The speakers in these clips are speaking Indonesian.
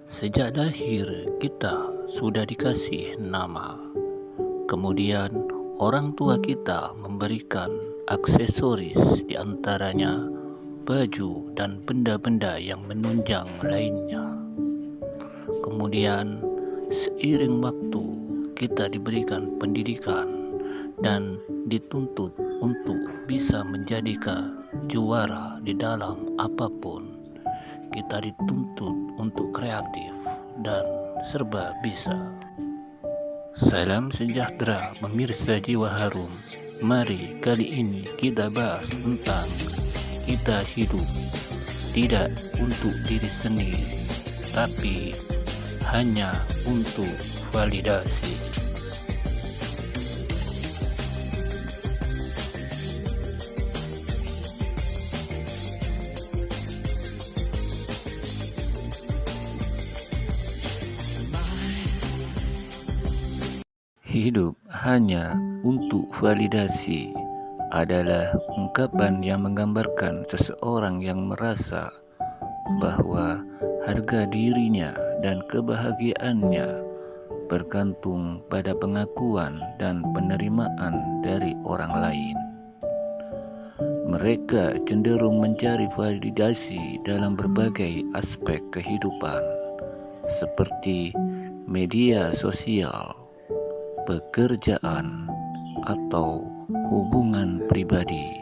Sejak lahir kita sudah dikasih nama. Kemudian orang tua kita memberikan aksesoris, di antaranya baju dan benda-benda yang menunjang lainnya. Kemudian seiring waktu kita diberikan pendidikan dan dituntut untuk bisa menjadikan juara di dalam apapun. Kita dituntut untuk kreatif dan serba bisa. Salam sejahtera pemirsa Jiwa Harum. Mari kali ini kita bahas tentang kita hidup tidak untuk diri sendiri, tapi hanya untuk validasi. Hidup hanya untuk validasi adalah ungkapan yang menggambarkan seseorang yang merasa bahwa harga dirinya dan kebahagiaannya bergantung pada pengakuan dan penerimaan dari orang lain. Mereka cenderung mencari validasi dalam berbagai aspek kehidupan, seperti media sosial, pekerjaan, atau hubungan pribadi,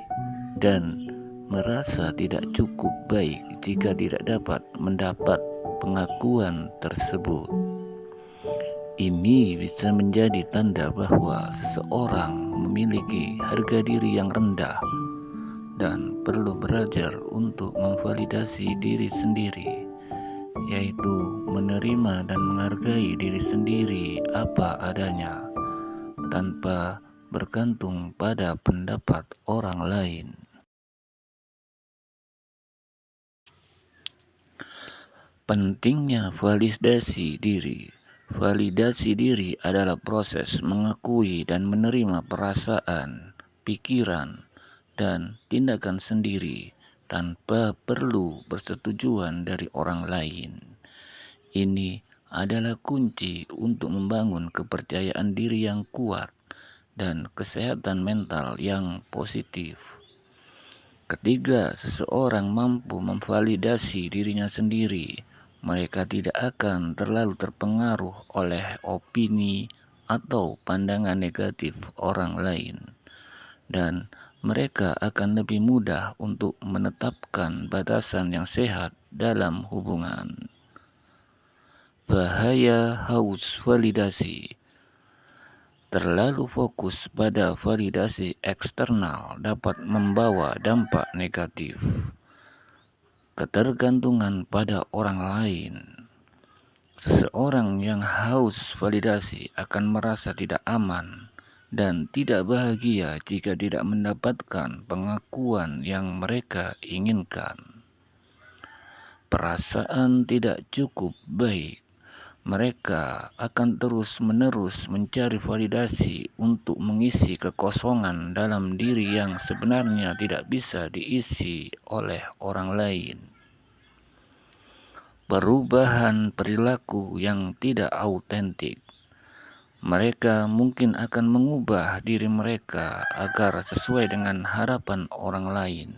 dan merasa tidak cukup baik jika tidak dapat mendapat pengakuan tersebut. Ini bisa menjadi tanda bahwa seseorang memiliki harga diri yang rendah dan perlu belajar untuk memvalidasi diri sendiri, yaitu menerima dan menghargai diri sendiri apa adanya tanpa bergantung pada pendapat orang lain. Pentingnya validasi diri. Validasi diri adalah proses mengakui dan menerima perasaan, pikiran, dan tindakan sendiri tanpa perlu persetujuan dari orang lain. Ini adalah kunci untuk membangun kepercayaan diri yang kuat dan kesehatan mental yang positif. Ketika seseorang mampu memvalidasi dirinya sendiri, mereka tidak akan terlalu terpengaruh oleh opini atau pandangan negatif orang lain, dan mereka akan lebih mudah untuk menetapkan batasan yang sehat dalam hubungan. Bahaya haus validasi. Terlalu fokus pada validasi eksternal dapat membawa dampak negatif. Ketergantungan pada orang lain. Seseorang yang haus validasi akan merasa tidak aman dan tidak bahagia jika tidak mendapatkan pengakuan yang mereka inginkan. Perasaan tidak cukup baik. Mereka akan terus-menerus mencari validasi untuk mengisi kekosongan dalam diri yang sebenarnya tidak bisa diisi oleh orang lain. Perubahan perilaku yang tidak autentik. Mereka mungkin akan mengubah diri mereka agar sesuai dengan harapan orang lain,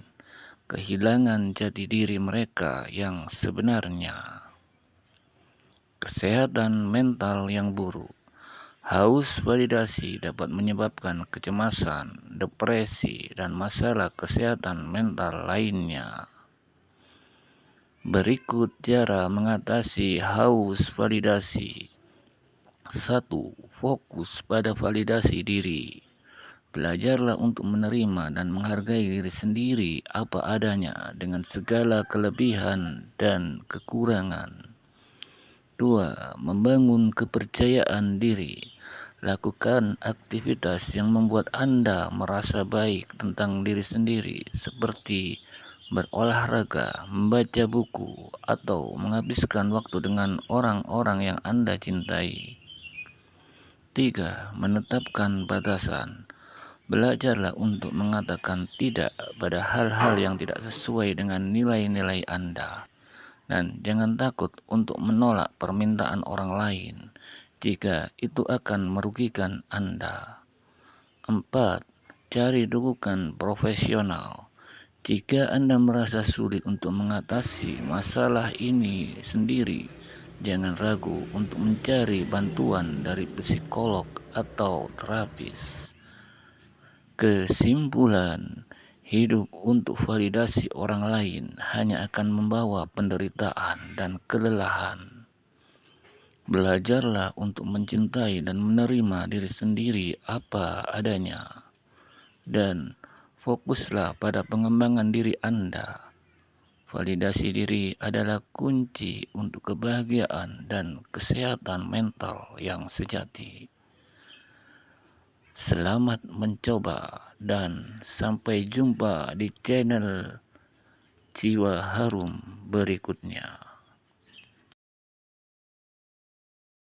kehilangan jati diri mereka yang sebenarnya. Kesehatan mental yang buruk. Haus validasi dapat menyebabkan kecemasan, depresi, dan masalah kesehatan mental lainnya. Berikut cara mengatasi haus validasi. 1. Fokus pada validasi diri. Belajarlah untuk menerima dan menghargai diri sendiri apa adanya dengan segala kelebihan dan kekurangan. 2. Membangun kepercayaan diri. Lakukan aktivitas yang membuat Anda merasa baik tentang diri sendiri, seperti berolahraga, membaca buku, atau menghabiskan waktu dengan orang-orang yang Anda cintai. 3. Menetapkan batasan. Belajarlah untuk mengatakan tidak pada hal-hal yang tidak sesuai dengan nilai-nilai Anda, Dan jangan takut untuk menolak permintaan orang lain jika itu akan merugikan Anda. 4. Cari dukungan profesional. Jika Anda merasa sulit untuk mengatasi masalah ini sendiri, jangan ragu untuk mencari bantuan dari psikolog atau terapis. Kesimpulan, hidup untuk validasi orang lain hanya akan membawa penderitaan dan kelelahan. Belajarlah untuk mencintai dan menerima diri sendiri apa adanya. Dan fokuslah pada pengembangan diri Anda. Validasi diri adalah kunci untuk kebahagiaan dan kesehatan mental yang sejati. Selamat mencoba dan sampai jumpa di channel Jiwa Harum berikutnya.